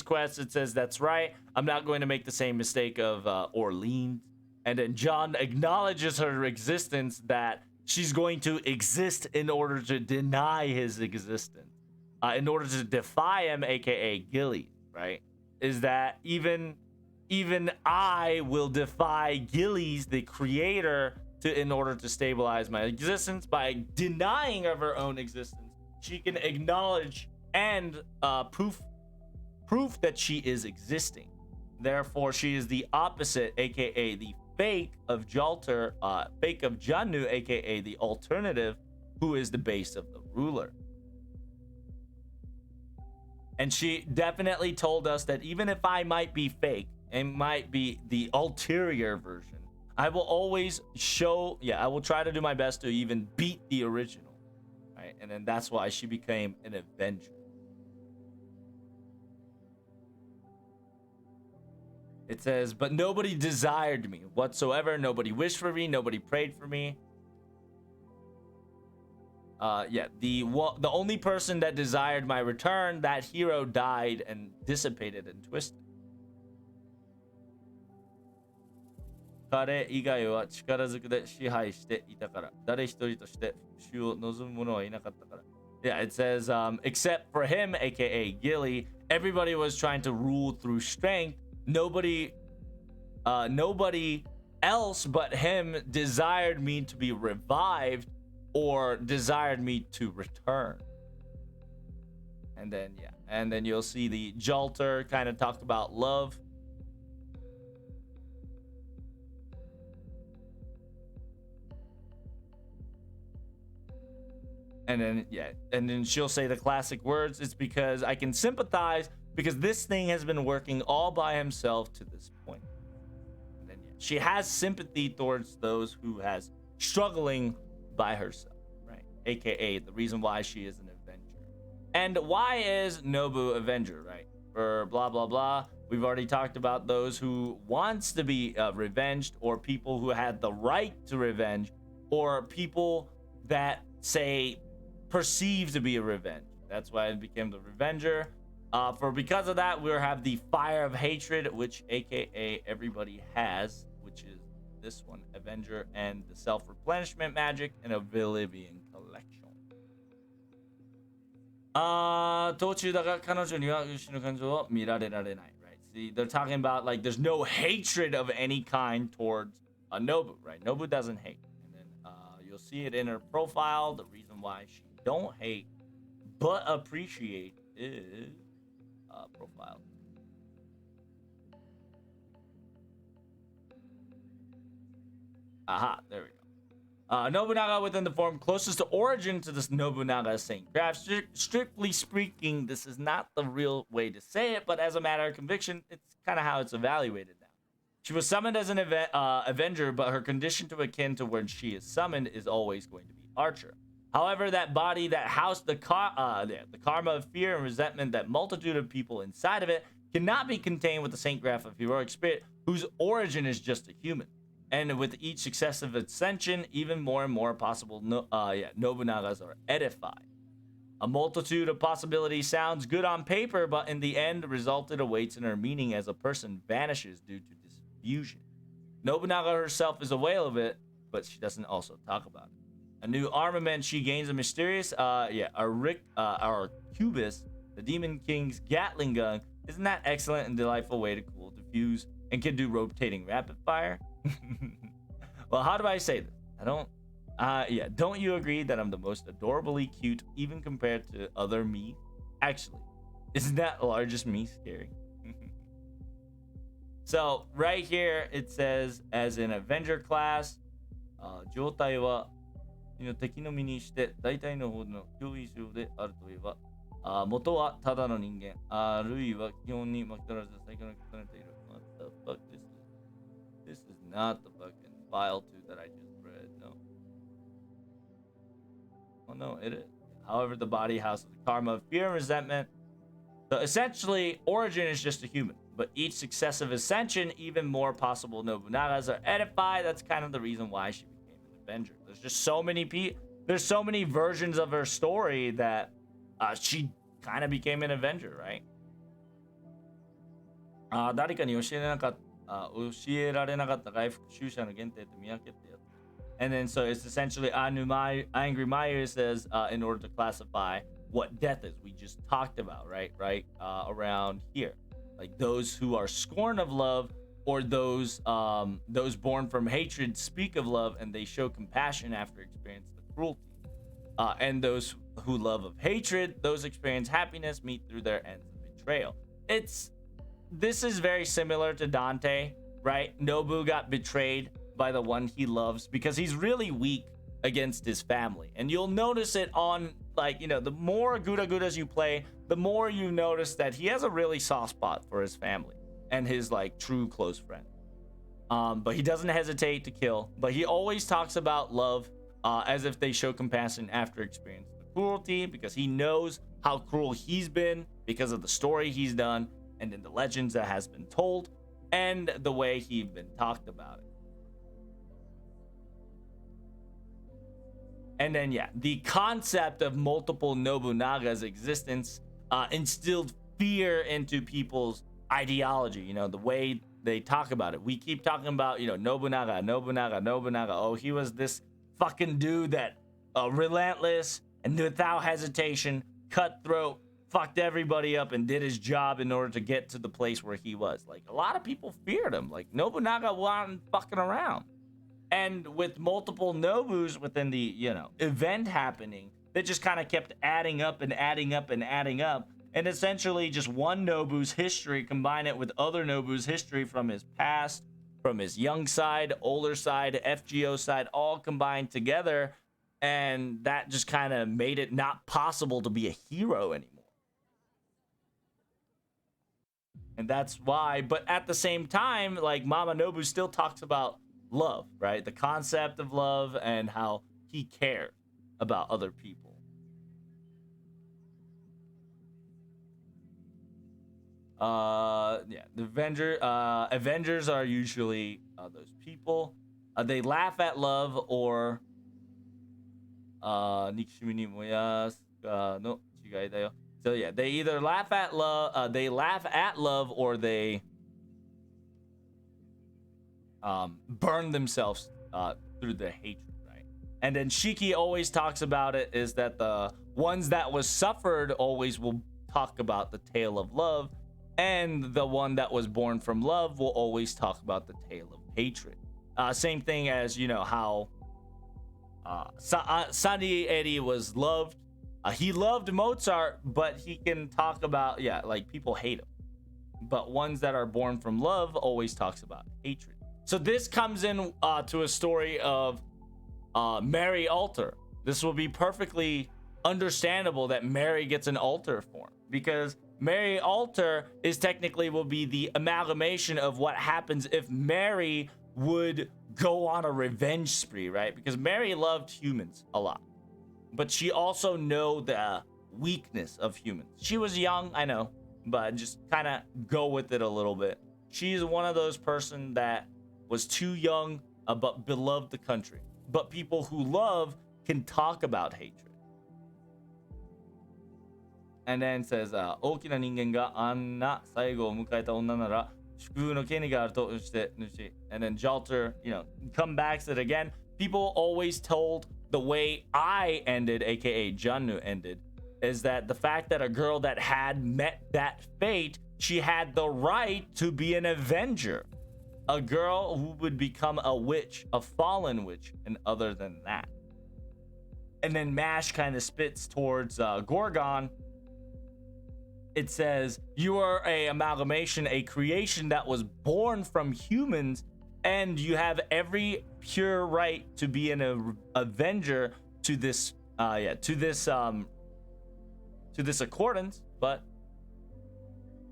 A: quest. It says, that's right, I'm not going to make the same mistake of Orleans. And then John acknowledges her existence, that she's going to exist in order to deny his existence, in order to defy him, aka Gilly, right? Is that even I will defy Gillies, the creator, in order to stabilize my existence. By denying of her own existence, she can acknowledge and proof that she is existing. Therefore, she is the opposite, aka the fake of Jalter, fake of Jannu, aka the alternative, who is the base of the ruler. And she definitely told us that even if I might be fake and might be the ulterior version, I will always I will try to do my best to even beat the original, right? And then that's why she became an Avenger. It says, but nobody desired me whatsoever. Nobody wished for me. Nobody prayed for me. The only person that desired my return, that hero died and dissipated and twisted. 彼以外は力ずくで支配していたから、誰一人として復讐を望む者はいなかったから。Yeah, it says, except for him, aka Gilly, everybody was trying to rule through strength. Nobody else but him desired me to be revived or desired me to return. And then you'll see the Jalter kind of talked about love. And then she'll say the classic words, it's because I can sympathize because this thing has been working all by himself to this point. And then she has sympathy towards those who has struggling by herself, right? AKA the reason why she is an Avenger. And why is Nobu Avenger, right? For blah blah blah. We've already talked about those who wants to be revenged, or people who had the right to revenge, or people that say perceived to be a revenge. That's why it became the Revenger. Because of that, we'll have the Fire of Hatred, which AKA everybody has, which is this one, Avenger, and the Self-Replenishment Magic and Oblivion Collection. 途中だが彼女には牛の感情を見られられない right? See, they're talking about like there's no hatred of any kind towards Nobu, right? Nobu doesn't hate. And then you'll see it in her profile. The reason why she don't hate but appreciate is profile. Aha, there we go. Nobunaga within the form closest to origin to this Nobunaga Saint Graph. Strictly speaking, this is not the real way to say it, but as a matter of conviction, it's kind of how it's evaluated now. She was summoned as an Avenger, but her condition to akin to when she is summoned is always going to be Archer. However, that body that housed the karma of fear and resentment, that multitude of people inside of it, cannot be contained with the Saint Graph of heroic spirit, whose origin is just a human. And with each successive ascension, even more and more possible Nobunagas are edified. A multitude of possibilities sounds good on paper, but in the end, resulted awaits in her meaning as a person vanishes due to diffusion. Nobunaga herself is aware of it, but she doesn't also talk about it. A new armament, she gains a mysterious, our Cubus, the Demon King's Gatling gun. Isn't that excellent and delightful way to cool, diffuse, and can do rotating rapid fire? Well, how do I say this? Don't you agree that I'm the most adorably cute, even compared to other me? Actually, isn't that largest me scary? So, right here, it says, as an Avenger class, 状態は敵の身にして大体の方の脅威症であるといえば、元はただの人間、あるいは基本に負け取られた最強の極めている。What the fuck? This is not the fucking file too that I just read. No. Oh no, it is. However, the body houses the karma of fear and resentment. So essentially, origin is just a human, but each successive ascension, even more possible Nobunagas are edified. That's kind of the reason why she became an Avenger. There's just so many there's so many versions of her story that she kind of became an Avenger, right? 誰かに教えられなかった外復讐者の原点って見分けてよ。And then so it's essentially Angry Mayu says in order to classify what death is, we just talked about, right? Around here, like those who are scorn of love, or those born from hatred speak of love and they show compassion after experiencing the cruelty. And those who love of hatred, those experience happiness, meet through their ends of betrayal. This is very similar to Dante, right? Nobu got betrayed by the one he loves because he's really weak against his family. And you'll notice it on, like, the more Gudas you play, the more you notice that he has a really soft spot for his family and his, like, true close friend. But he doesn't hesitate to kill. But he always talks about love as if they show compassion after experiencing the cruelty, because he knows how cruel he's been because of the story he's done and in the legends that has been told and the way he's been talked about it. And then, the concept of multiple Nobunaga's existence instilled fear into people's ideology, the way they talk about it. We keep talking about, Nobunaga. Oh, he was this fucking dude that relentless and without hesitation, cutthroat, fucked everybody up and did his job in order to get to the place where he was. Like, a lot of people feared him. Like, Nobunaga wasn't fucking around. And with multiple Nobus within the, event happening, they just kind of kept adding up and adding up and adding up. And essentially just one Nobu's history, combine it with other Nobu's history from his past, from his young side, older side, FGO side, all combined together. And that just kind of made it not possible to be a hero anymore. And that's why, but at the same time, like Mama Nobu still talks about love, right? The concept of love and how he cared about other people. Yeah, the Avengers are usually those people. They laugh at love or Nikishimi ni moyasu no chigai da yo. So yeah, they either laugh at love, or they burn themselves through the hatred, right? And then Shiki always talks about it is that the ones that was suffered always will talk about the tale of love, and the one that was born from love will always talk about the tale of hatred. Same thing as, you know, how Salieri was loved. He loved Mozart, but he can talk about, yeah, like people hate him. But ones that are born from love always talks about hatred. So this comes in to a story of Mary Alter. This will be perfectly understandable that Mary gets an altar form, because Mary Alter is technically will be the amalgamation of what happens if Mary would go on a revenge spree, right? Because Mary loved humans a lot, but she also know the weakness of humans. She was young, I know, but just kind of go with it a little bit. She's one of those person that was too young, but beloved the country. But people who love can talk about hatred. And then says, 大きな人間があんな最後を迎えた女なら祝福の権利があるとして主。And then Jalter, you know, come back to it again. People always told the way I ended, aka Jannu ended, is that the fact that a girl that had met that fate, she had the right to be an Avenger. A girl who would become a witch, a fallen witch, and other than that. And then Mash kind of spits towards Gorgon. It says, you are a amalgamation, a creation that was born from humans, and you have every pure right to be an Avenger to this accordance. But,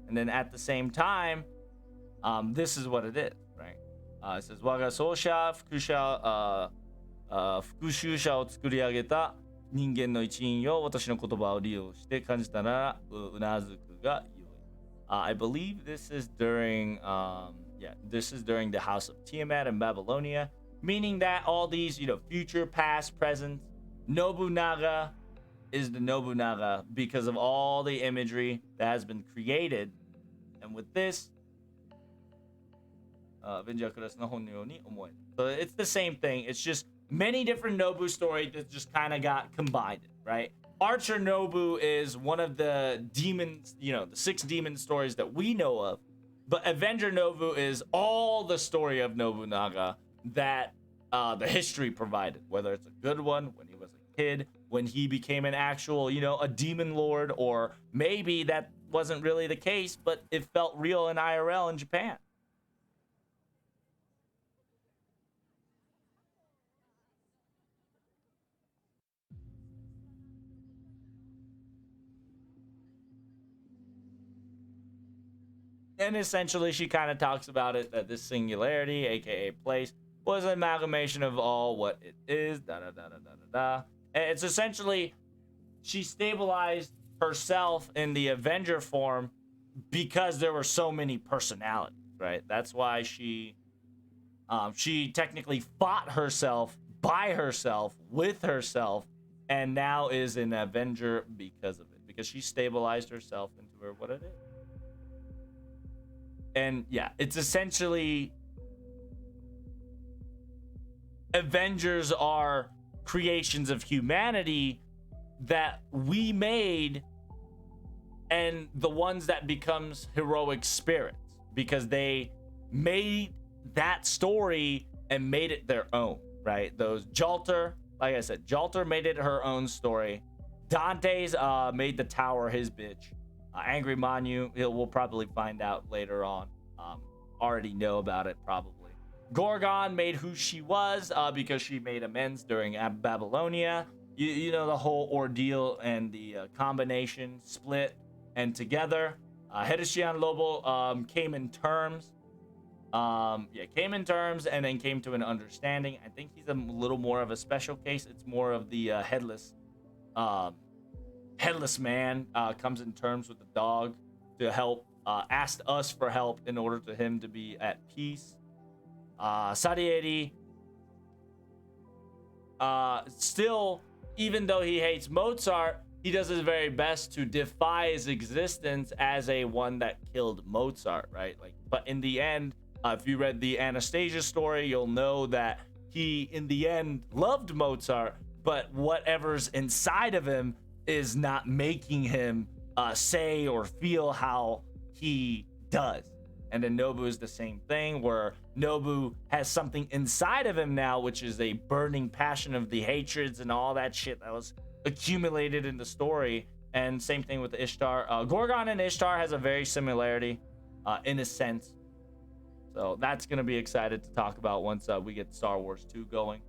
A: and then at the same time, this is what it is, right? It says, 我が創者、復讐者を作り上げた人間の一員よ、私の言葉を利用して感じたならうなずくがよい。I believe this is during the House of Tiamat in Babylonia, meaning that all these, you know, future, past, present, Nobunaga is the Nobunaga because of all the imagery that has been created. And with this, Avenger classの本のように思える. So it's the same thing. It's just many different Nobu stories that just kind of got combined, right? Archer Nobu is one of the demons, you know, the 6 demon stories that we know of. But Avenger Nobu is all the story of Nobunaga that the history provided, whether it's a good one, when he was a kid, when he became an actual, you know, a demon lord, or maybe that wasn't really the case, but it felt real in IRL in Japan. And essentially, she kind of talks about it, that this singularity, aka place, was an amalgamation of all what it is. And it's essentially, she stabilized herself in the Avenger form because there were so many personalities, right? That's why she technically fought herself by herself with herself, and now is an Avenger because of it, because she stabilized herself into her what it is. And yeah, it's essentially, Avengers are creations of humanity that we made, and the ones that becomes heroic spirits because they made that story and made it their own, right? Those Jalter, like I said, Jalter made it her own story. Dante's made the tower his bitch. Angry Manu, we'll probably find out later on. Already know about it probably. Gorgon made who she was because she made amends during Babylonia. You know the whole ordeal and the combination, split and together. Hideshi and Lobo came in terms. Came in terms and then came to an understanding. I think he's a little more of a special case. It's more of the headless man comes in terms with the dog to help, asked us for help in order to him to be at peace. Sarieri, still, even though he hates Mozart, he does his very best to defy his existence as a one that killed Mozart, right? Like, but in the end, if you read the Anastasia story, you'll know that he, in the end, loved Mozart, but whatever's inside of him is not making him say or feel how he does. And then Nobu is the same thing, where Nobu has something inside of him now, which is a burning passion of the hatreds and all that shit that was accumulated in the story. And same thing with the Ishtar. Gorgon and Ishtar has a very similarity in a sense. So that's going to be excited to talk about once we get Star Wars 2 going.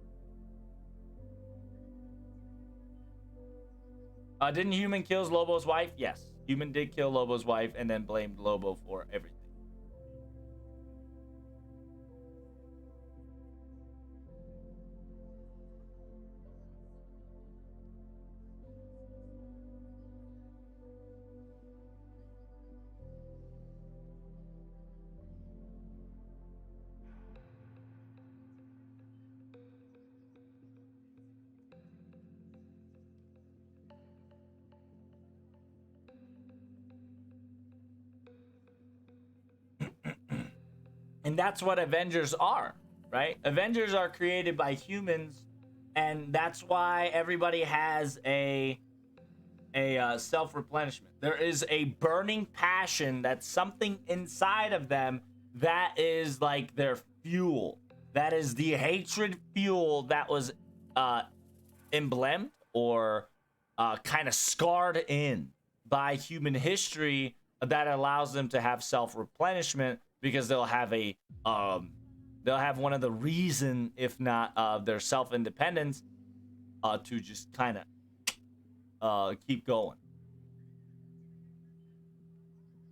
A: Didn't Human kills Lobo's wife? Yes. Human did kill Lobo's wife and then blamed Lobo for everything. And that's what Avengers are, right? Avengers are created by humans, and that's why everybody has a self-replenishment. There is a burning passion, that's something inside of them that is like their fuel. That is the hatred fuel that was emblemed or kind of scarred in by human history that allows them to have self-replenishment, because they'll have one of the reason, if not their self-independence, to just kind of keep going.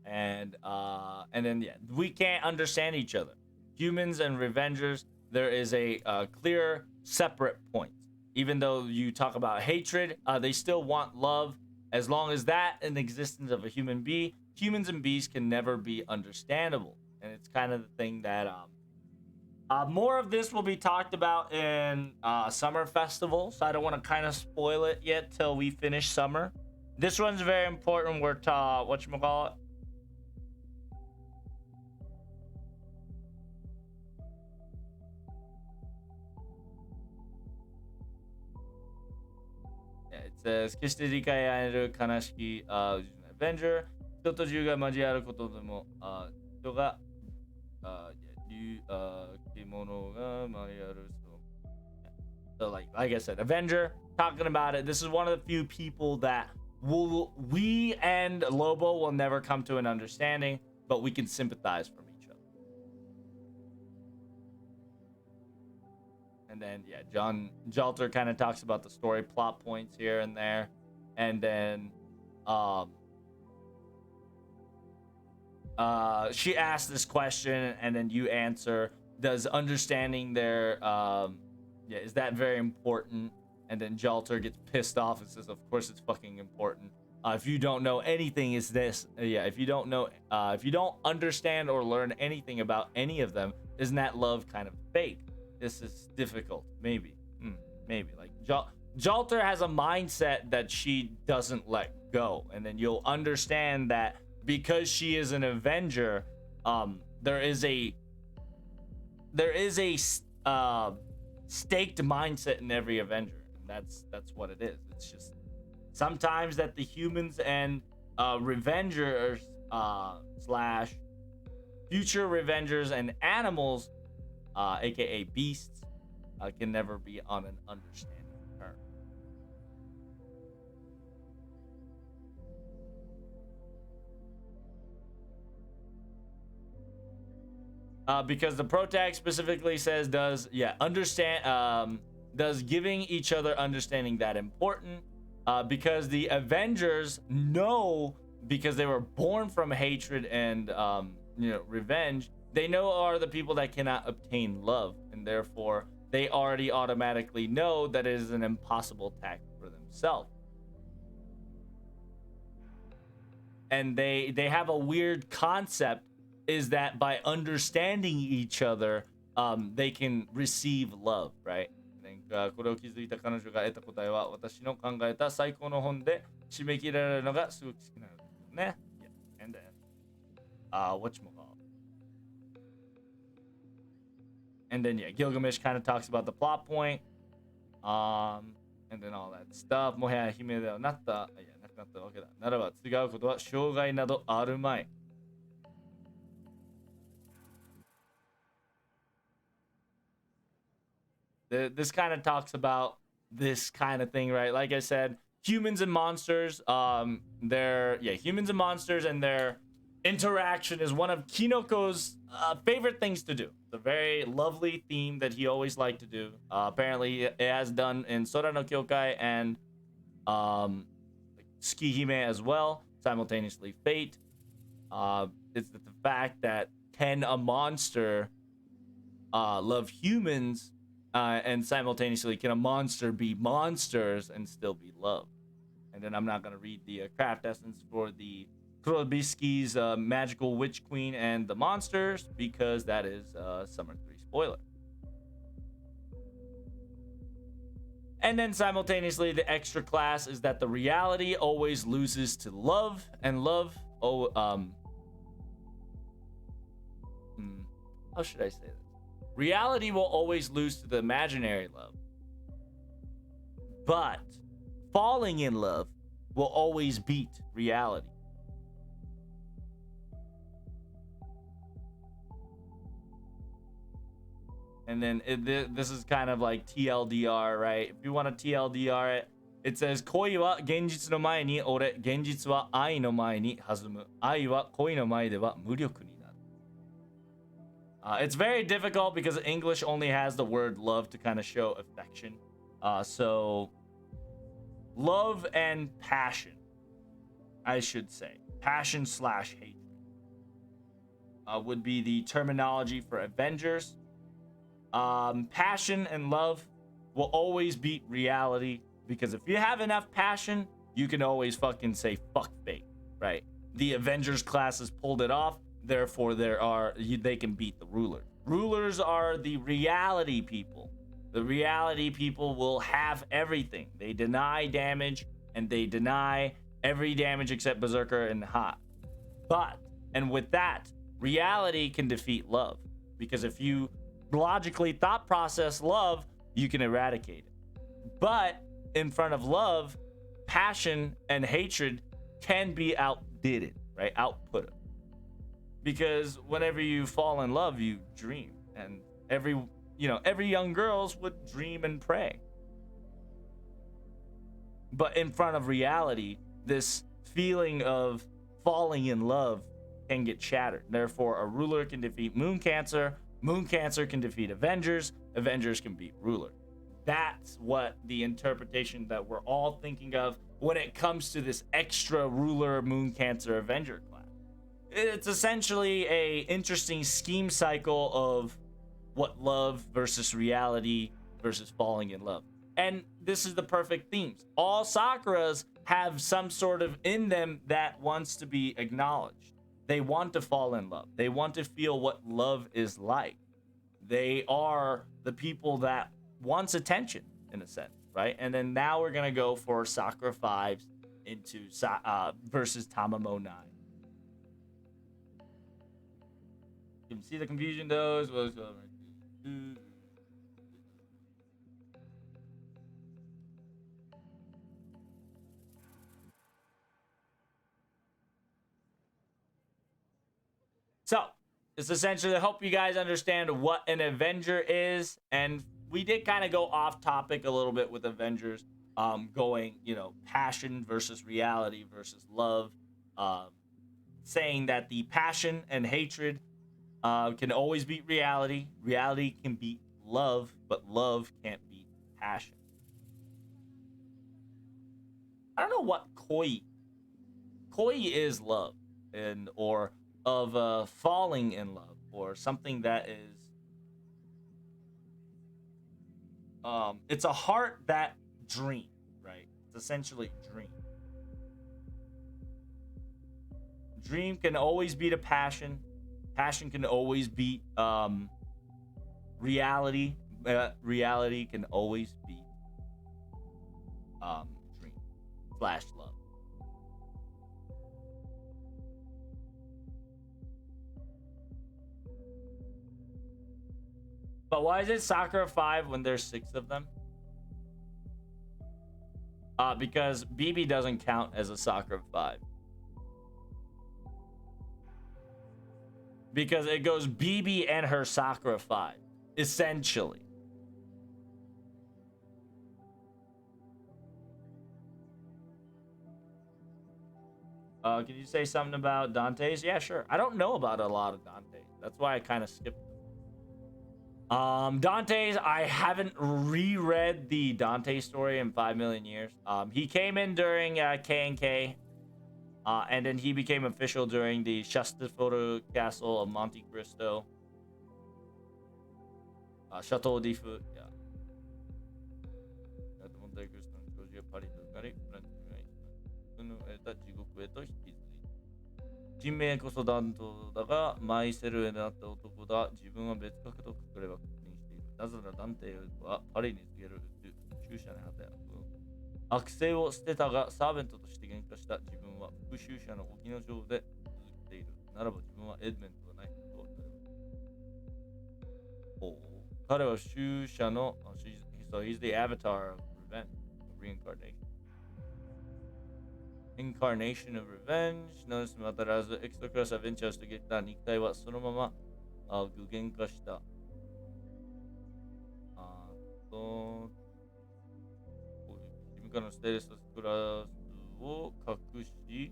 A: And then we can't understand each other. Humans and Revengers, there is a clear separate point. Even though you talk about hatred, they still want love. As long as that in the existence of a human being, humans and bees can never be understandable. And it's kind of the thing that more of this will be talked about in Summer Festival, so I don't want to kind of spoil it yet till we finish summer. This one's very important. We're whatchamacallit? Yeah, it says 決して理解合える悲しきAvenger 人と獣が交わることでも人がSo like I said, Avenger, talking about it. This is one of the few people that we and Lobo will never come to an understanding, but we can sympathize from each other. And then John Jalter kind of talks about the story plot points here and there, and then she asks this question, and then you answer, does understanding their is that very important? And then Jalter gets pissed off and says, of course it's fucking important. If you don't know anything, is this if you don't understand or learn anything about any of them, isn't that love kind of fake? This is difficult. Maybe like Jalter has a mindset that she doesn't let go, and then you'll understand that because she is an Avenger, there is a staked mindset in every Avenger. And that's what it is. It's just sometimes that the humans and Revengers slash future Revengers and animals, aka beasts, can never be on an understanding term. Because the protag specifically says, does giving each other understanding that important? Because the Avengers know because they were born from hatred and revenge, they know are the people that cannot obtain love, and therefore they already automatically know that it is an impossible task for themselves. And they have a weird concept, is that by understanding each other, they can receive love, right? これを気づいた彼女が得た答えは私の考えた最高の本で締め切られるのがすごく好きなんですね。Yeah. And then, whatchamacallit? And then, yeah, Gilgamesh kind of talks about the plot point. And then all that stuff. もはや姫ではなった、いや、なくなったわけだ。ならば、違うことは障害などあるまい。This kind of talks about this kind of thing, right? Like I said, humans and monsters, humans and monsters and their interaction is one of Kinoko's favorite things to do. It's a very lovely theme that he always liked to do. Apparently, it has done in Sora no Kyokai and Tsukihime as well, simultaneously Fate. It's the fact that can a monster love humans, and simultaneously can a monster be monsters and still be loved? And then I'm not going to read the craft essence for the Kurobisky's Magical Witch Queen and the monsters, because that is Summer 3 spoiler. And then simultaneously, the extra class is that the reality always loses to love, and love, how should I say this? Reality will always lose to the imaginary love, but falling in love will always beat reality. And then this is kind of like TLDR, right? If you want to TLDR it, it says 恋は現実の前に折れ、現実は愛の前に弾む。愛は恋の前では無力になる。It's very difficult because English only has the word love to kind of show affection. So love and passion, I should say. Passion / hatred would be the terminology for Avengers. Passion and love will always beat reality, because if you have enough passion, you can always fucking say fuck fate, right? The Avengers class has pulled it off, therefore they can beat the rulers. Rulers are the reality people. The reality people will have everything. They deny damage, and they deny every damage except Berserker and Hot. And with that, reality can defeat love, because if you logically thought process love, you can eradicate it. But in front of love, passion and hatred can be outdid it, right? Output it. Because whenever you fall in love, you dream, and every young girls would dream and pray. But in front of reality, this feeling of falling in love can get shattered. Therefore, a ruler can defeat Moon Cancer. Moon Cancer can defeat Avengers. Avengers can beat ruler. That's what the interpretation that we're all thinking of when it comes to this extra ruler Moon Cancer Avenger class. It's essentially a interesting scheme cycle of what love versus reality versus falling in love. And this is the perfect themes. All Sakuras have some sort of in them that wants to be acknowledged. They want to fall in love. They want to feel what love is like. They are the people that wants attention, in a sense, right? And then now we're gonna go for Sakura 5s into versus Tamamo 9. You can see the confusion, though. So, it's essentially to help you guys understand what an Avenger is, and we did kind of go off topic a little bit with Avengers, going, passion versus reality versus love, saying that the passion and hatred can always beat reality. Reality can beat love, but love can't beat passion. I don't know what koi koi is love, and or of falling in love, or something that is it's a heart that dream, right? It's essentially dream. Dream can always beat a passion. Passion can always beat reality. Reality can always beat dream slash love. But why is it Sakura 5 when there's 6 of them? Because BB doesn't count as a Sakura 5. Because it goes BB and her Sakura 5, essentially. Can you say something about Dante's? Yeah, sure. I don't know about a lot of Dante's. That's why I kind of skipped them. Dante's, I haven't reread the Dante story in 5 million years. He came in during K&K, and then he became official during the Shastafoto Castle of Monte Cristo. Chateau de Feu, yeah. Monte Cristoの教授がパリとなり、フランスが生まれた地獄へと引きずり。人命こそ弾頭だが、マイセルへなった男だ。自分は別格と隠れは確認している。なぜならダンテはパリに告げる注射に働く。悪性を捨てたが、サーベントとして喧嘩した自分は復讐者の沖の城で続けている。ならば自分はエドメントはないとは彼は復讐者の、so he's the avatar of revenge, reincarnation. Incarnation of revenge. Notice またらずエクストクラスアベンチャーしてきた肉体はそのまま具現化した。自分からのステレスクラスを隠し、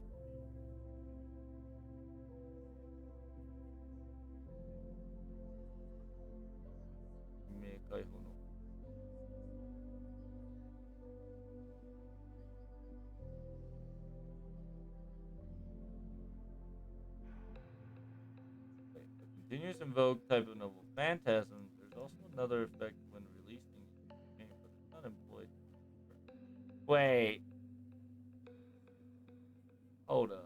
A: 命解放のcontinuous invoke type of noble phantasm. There's also another effect when releasing the game, but it's not employed. Wait. Hold up.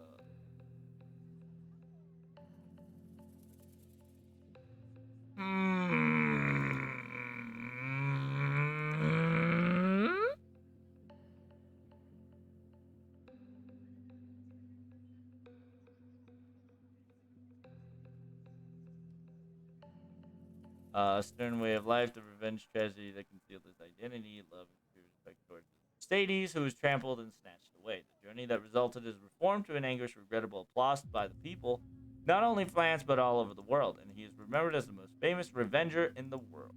A: A stern way of life, the revenge tragedy that concealed his identity, love and true respect towards his Stades, who was trampled and snatched away. The journey that resulted is reformed to an anguish regrettable applause by the people, not only France but all over the world, and he is remembered as the most famous revenger in the world.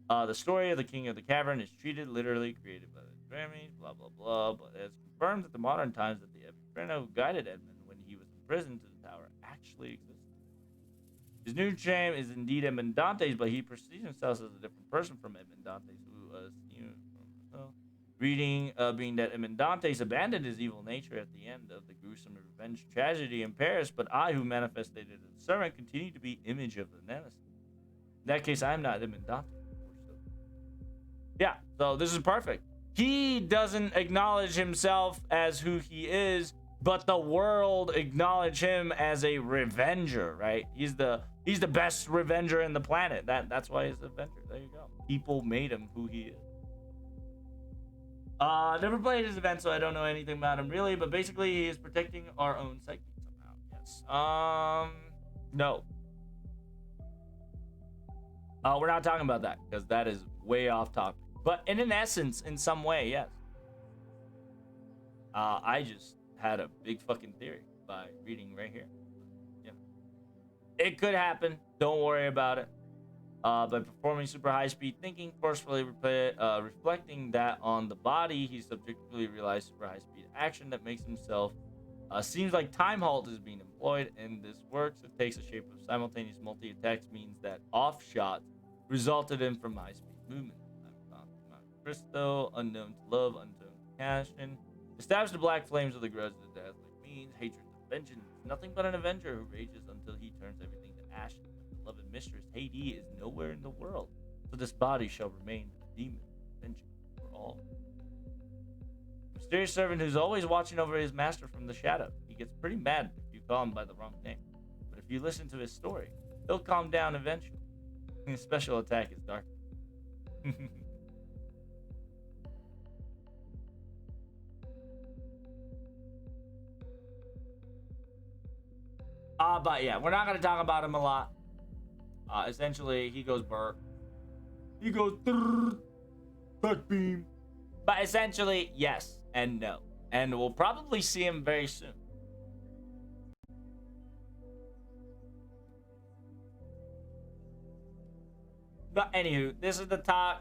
A: The story of the King of the Cavern is treated literally, created by the Grammys, blah blah blah, but it has confirmed at the modern times that the Avenger who guided Edmund when he was imprisoned to the tower actually existed. His new name is indeed Edmond Dantes, but he perceives himself as a different person from Edmond Dantes, who reading being that Edmond Dantes abandoned his evil nature at the end of the gruesome revenge tragedy in Paris, but I, who manifested as a servant, continue to be image of the nemesis. In that case, I am not Edmond Dantes. Yeah, so this is perfect. He doesn't acknowledge himself as who he is, but the world acknowledge him as a revenger, right? He's the best revenger in the planet. That's why he's a revenger. There you go. People made him who he is. Never played his event, so I don't know anything about him really, but basically he is protecting our own psyche somehow. Yes. No. We're not talking about that because that is way off topic. But in an essence, in some way, yes. I just had a big fucking theory by reading right here. Yeah. It could happen. Don't worry about it. By performing super high-speed thinking, forcefully reflecting that on the body, he subjectively realized super high-speed action that makes himself seems like time halt is being employed in this works. It takes the shape of simultaneous multi-attacks, means that off shots resulted in from high-speed movement. Cristo, unknown to love, unknown to passion. Establish the black flames of the grudge that dazzling means hatred of vengeance. Nothing but an Avenger who rages until he turns everything to ashes. My beloved mistress, Hades, is nowhere in the world. So this body shall remain a demon. Vengeance for all. Mysterious servant who's always watching over his master from the shadow. He gets pretty mad if you call him by the wrong name. But if you listen to his story, he'll calm down eventually. His special attack is dark. But yeah, we're not gonna talk about him a lot. Essentially, he goes burr. He goes back beam. But essentially, yes and no. And we'll probably see him very soon. But anywho, this is the talk.